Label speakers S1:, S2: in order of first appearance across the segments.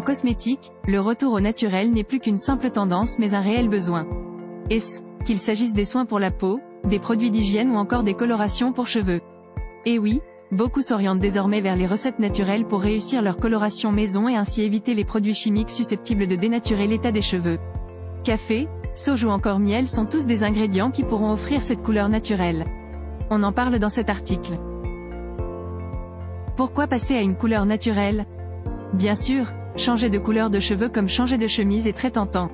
S1: cosmétique, le retour au naturel n'est plus qu'une simple tendance mais un réel besoin. Qu'il s'agisse des soins pour la peau, des produits d'hygiène ou encore des colorations pour cheveux. Et oui, beaucoup s'orientent désormais vers les recettes naturelles pour réussir leur coloration maison et ainsi éviter les produits chimiques susceptibles de dénaturer l'état des cheveux. Café, sauge ou encore miel sont tous des ingrédients qui pourront offrir cette couleur naturelle. On en parle dans cet article. Pourquoi passer à une couleur naturelle? Bien sûr, changer de couleur de cheveux comme changer de chemise est très tentant.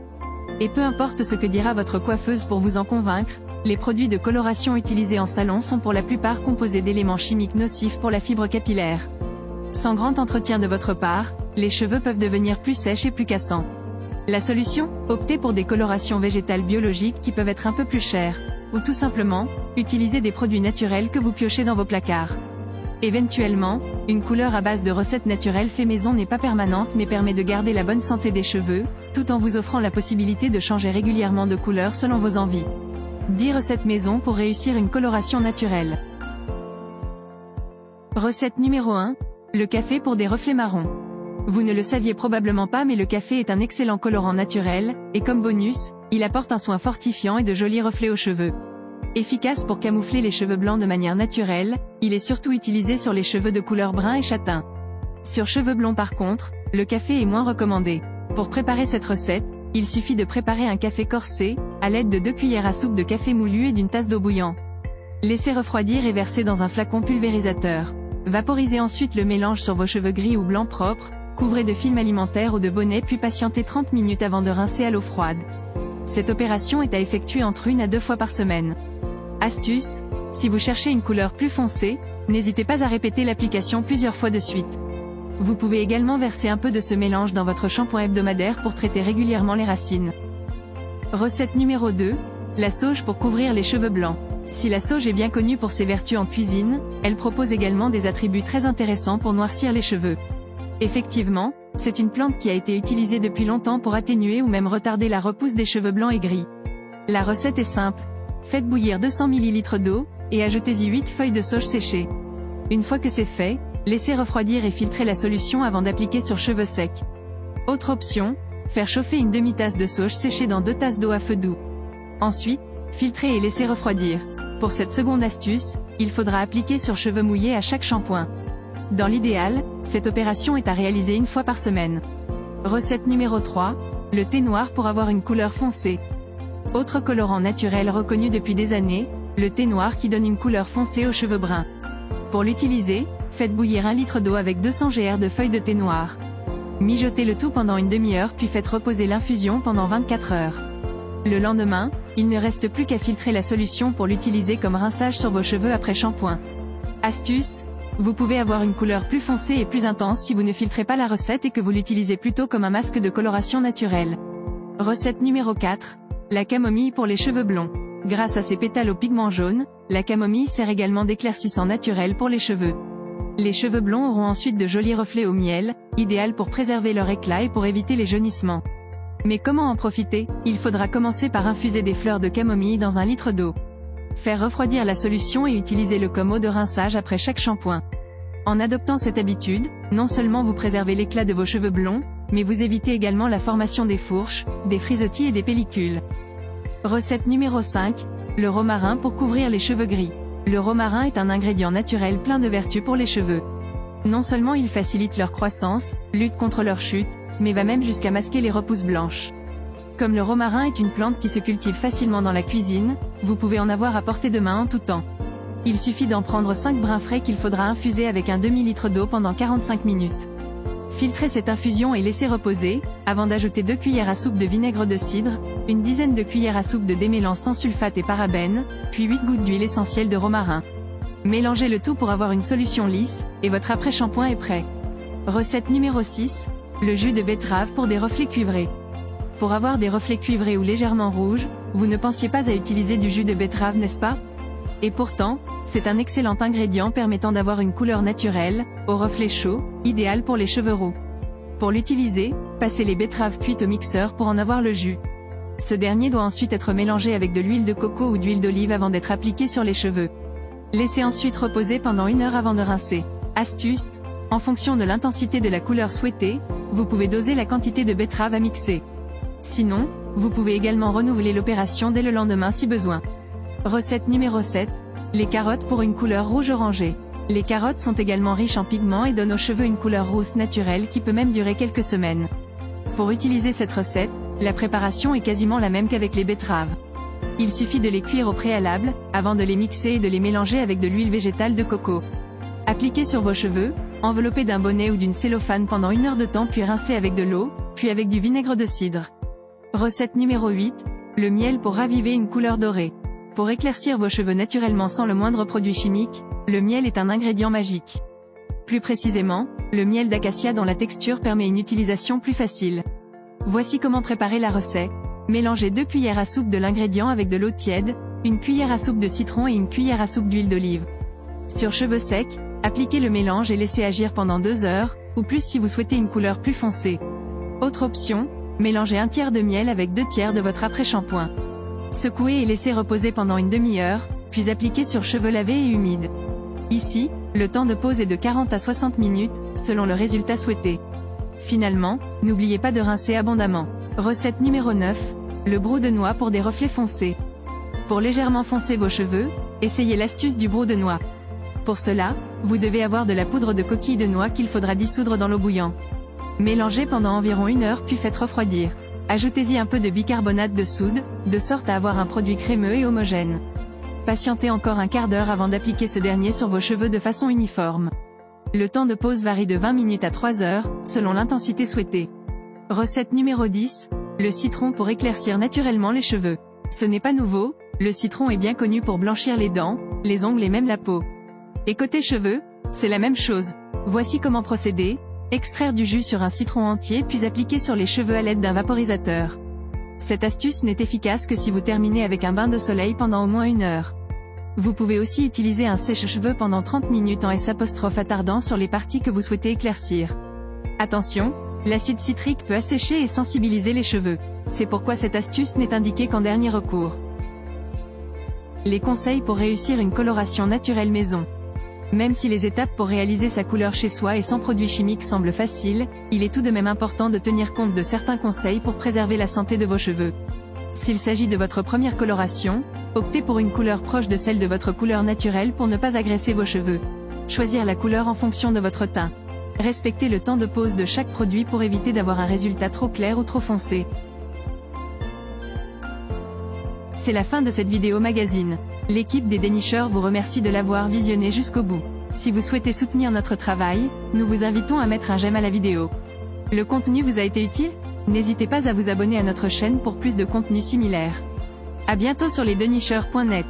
S1: Et peu importe ce que dira votre coiffeuse pour vous en convaincre, les produits de coloration utilisés en salon sont pour la plupart composés d'éléments chimiques nocifs pour la fibre capillaire. Sans grand entretien de votre part, les cheveux peuvent devenir plus sèches et plus cassants. La solution? Optez pour des colorations végétales biologiques qui peuvent être un peu plus chères, ou tout simplement, utilisez des produits naturels que vous piochez dans vos placards. Éventuellement, une couleur à base de recettes naturelles fait maison n'est pas permanente mais permet de garder la bonne santé des cheveux, tout en vous offrant la possibilité de changer régulièrement de couleur selon vos envies. 10 recettes maison pour réussir une coloration naturelle. Recette numéro 1. Le café pour des reflets marrons. Vous ne le saviez probablement pas mais le café est un excellent colorant naturel, et comme bonus, il apporte un soin fortifiant et de jolis reflets aux cheveux. Efficace pour camoufler les cheveux blancs de manière naturelle, il est surtout utilisé sur les cheveux de couleur brun et châtain. Sur cheveux blonds par contre, le café est moins recommandé. Pour préparer cette recette, il suffit de préparer un café corsé, à l'aide de 2 cuillères à soupe de café moulu et d'une tasse d'eau bouillante. Laissez refroidir et verser dans un flacon pulvérisateur. Vaporisez ensuite le mélange sur vos cheveux gris ou blancs propres, couvrez de film alimentaire ou de bonnet puis patientez 30 minutes avant de rincer à l'eau froide. Cette opération est à effectuer entre 1 à 2 fois par semaine. Astuce, si vous cherchez une couleur plus foncée, n'hésitez pas à répéter l'application plusieurs fois de suite. Vous pouvez également verser un peu de ce mélange dans votre shampoing hebdomadaire pour traiter régulièrement les racines. Recette numéro 2, la sauge pour couvrir les cheveux blancs. Si la sauge est bien connue pour ses vertus en cuisine, elle propose également des attributs très intéressants pour noircir les cheveux. Effectivement, c'est une plante qui a été utilisée depuis longtemps pour atténuer ou même retarder la repousse des cheveux blancs et gris. La recette est simple. Faites bouillir 200 ml d'eau, et ajoutez-y 8 feuilles de sauge séchées. Une fois que c'est fait, laissez refroidir et filtrer la solution avant d'appliquer sur cheveux secs. Autre option, faire chauffer une demi-tasse de sauge séchée dans 2 tasses d'eau à feu doux. Ensuite, filtrez et laissez refroidir. Pour cette seconde astuce, il faudra appliquer sur cheveux mouillés à chaque shampoing. Dans l'idéal, cette opération est à réaliser 1 fois par semaine. Recette numéro 3, le thé noir pour avoir une couleur foncée. Autre colorant naturel reconnu depuis des années, le thé noir qui donne une couleur foncée aux cheveux bruns. Pour l'utiliser, faites bouillir 1 litre d'eau avec 200 g de feuilles de thé noir. Mijotez le tout pendant une demi-heure puis faites reposer l'infusion pendant 24 heures. Le lendemain, il ne reste plus qu'à filtrer la solution pour l'utiliser comme rinçage sur vos cheveux après shampoing. Astuce, vous pouvez avoir une couleur plus foncée et plus intense si vous ne filtrez pas la recette et que vous l'utilisez plutôt comme un masque de coloration naturelle. Recette numéro 4. La camomille pour les cheveux blonds. Grâce à ses pétales aux pigments jaunes, la camomille sert également d'éclaircissant naturel pour les cheveux. Les cheveux blonds auront ensuite de jolis reflets au miel, idéal pour préserver leur éclat et pour éviter les jaunissements. Mais comment en profiter? Il faudra commencer par infuser des fleurs de camomille dans 1 litre d'eau. Faire refroidir la solution et utiliser le comme eau de rinçage après chaque shampoing. En adoptant cette habitude, non seulement vous préservez l'éclat de vos cheveux blonds, mais vous évitez également la formation des fourches, des frisottis et des pellicules. Recette numéro 5, le romarin pour couvrir les cheveux gris. Le romarin est un ingrédient naturel plein de vertus pour les cheveux. Non seulement il facilite leur croissance, lutte contre leur chute, mais va même jusqu'à masquer les repousses blanches. Comme le romarin est une plante qui se cultive facilement dans la cuisine, vous pouvez en avoir à portée de main en tout temps. Il suffit d'en prendre 5 brins frais qu'il faudra infuser avec un demi-litre d'eau pendant 45 minutes. Filtrez cette infusion et laissez reposer, avant d'ajouter 2 cuillères à soupe de vinaigre de cidre, une dizaine de cuillères à soupe de démêlant sans sulfate et parabènes, puis 8 gouttes d'huile essentielle de romarin. Mélangez le tout pour avoir une solution lisse, et votre après-shampoing est prêt. Recette numéro 6, le jus de betterave pour des reflets cuivrés. Pour avoir des reflets cuivrés ou légèrement rouges, vous ne pensiez pas à utiliser du jus de betterave, n'est-ce pas? Et pourtant, c'est un excellent ingrédient permettant d'avoir une couleur naturelle, au reflet chaud, idéal pour les cheveux roux. Pour l'utiliser, passez les betteraves cuites au mixeur pour en avoir le jus. Ce dernier doit ensuite être mélangé avec de l'huile de coco ou d'huile d'olive avant d'être appliqué sur les cheveux. Laissez ensuite reposer pendant 1 heure avant de rincer. Astuce, En fonction de l'intensité de la couleur souhaitée, vous pouvez doser la quantité de betterave à mixer. Sinon, vous pouvez également renouveler l'opération dès le lendemain si besoin. Recette numéro 7. Les carottes pour une couleur rouge orangée. Les carottes sont également riches en pigments et donnent aux cheveux une couleur rousse naturelle qui peut même durer quelques semaines. Pour utiliser cette recette, la préparation est quasiment la même qu'avec les betteraves. Il suffit de les cuire au préalable, avant de les mixer et de les mélanger avec de l'huile végétale de coco. Appliquez sur vos cheveux, enveloppez d'un bonnet ou d'une cellophane pendant 1 heure de temps puis rincez avec de l'eau, puis avec du vinaigre de cidre. Recette numéro 8. Le miel pour raviver une couleur dorée. Pour éclaircir vos cheveux naturellement sans le moindre produit chimique, le miel est un ingrédient magique. Plus précisément, le miel d'acacia dont la texture permet une utilisation plus facile. Voici comment préparer la recette. Mélangez 2 cuillères à soupe de l'ingrédient avec de l'eau tiède, 1 cuillère à soupe de citron et 1 cuillère à soupe d'huile d'olive. Sur cheveux secs, appliquez le mélange et laissez agir pendant 2 heures, ou plus si vous souhaitez une couleur plus foncée. Autre option, mélangez 1 tiers de miel avec 2 tiers de votre après-shampoing. Secouez et laissez reposer pendant une demi-heure, puis appliquez sur cheveux lavés et humides. Ici, le temps de pause est de 40 à 60 minutes, selon le résultat souhaité. Finalement, n'oubliez pas de rincer abondamment. Recette numéro 9. Le brou de noix pour des reflets foncés. Pour légèrement foncer vos cheveux, essayez l'astuce du brou de noix. Pour cela, vous devez avoir de la poudre de coquille de noix qu'il faudra dissoudre dans l'eau bouillante. Mélangez pendant environ 1 heure puis faites refroidir. Ajoutez-y un peu de bicarbonate de soude, de sorte à avoir un produit crémeux et homogène. Patientez encore un quart d'heure avant d'appliquer ce dernier sur vos cheveux de façon uniforme. Le temps de pause varie de 20 minutes à 3 heures, selon l'intensité souhaitée. Recette numéro 10. Le citron pour éclaircir naturellement les cheveux. Ce n'est pas nouveau, le citron est bien connu pour blanchir les dents, les ongles et même la peau. Et côté cheveux, c'est la même chose. Voici comment procéder. Extraire du jus sur un citron entier puis appliquer sur les cheveux à l'aide d'un vaporisateur. Cette astuce n'est efficace que si vous terminez avec un bain de soleil pendant au moins 1 heure. Vous pouvez aussi utiliser un sèche-cheveux pendant 30 minutes en S' attardant sur les parties que vous souhaitez éclaircir. Attention, l'acide citrique peut assécher et sensibiliser les cheveux. C'est pourquoi cette astuce n'est indiquée qu'en dernier recours. Les conseils pour réussir une coloration naturelle maison. Même si les étapes pour réaliser sa couleur chez soi et sans produits chimiques semblent faciles, il est tout de même important de tenir compte de certains conseils pour préserver la santé de vos cheveux. S'il s'agit de votre première coloration, optez pour une couleur proche de celle de votre couleur naturelle pour ne pas agresser vos cheveux. Choisir la couleur en fonction de votre teint. Respectez le temps de pose de chaque produit pour éviter d'avoir un résultat trop clair ou trop foncé. C'est la fin de cette vidéo magazine. L'équipe des dénicheurs vous remercie de l'avoir visionné jusqu'au bout. Si vous souhaitez soutenir notre travail, nous vous invitons à mettre un j'aime à la vidéo. Le contenu vous a été utile ? N'hésitez pas à vous abonner à notre chaîne pour plus de contenu similaire. À bientôt sur lesdenicheurs.net.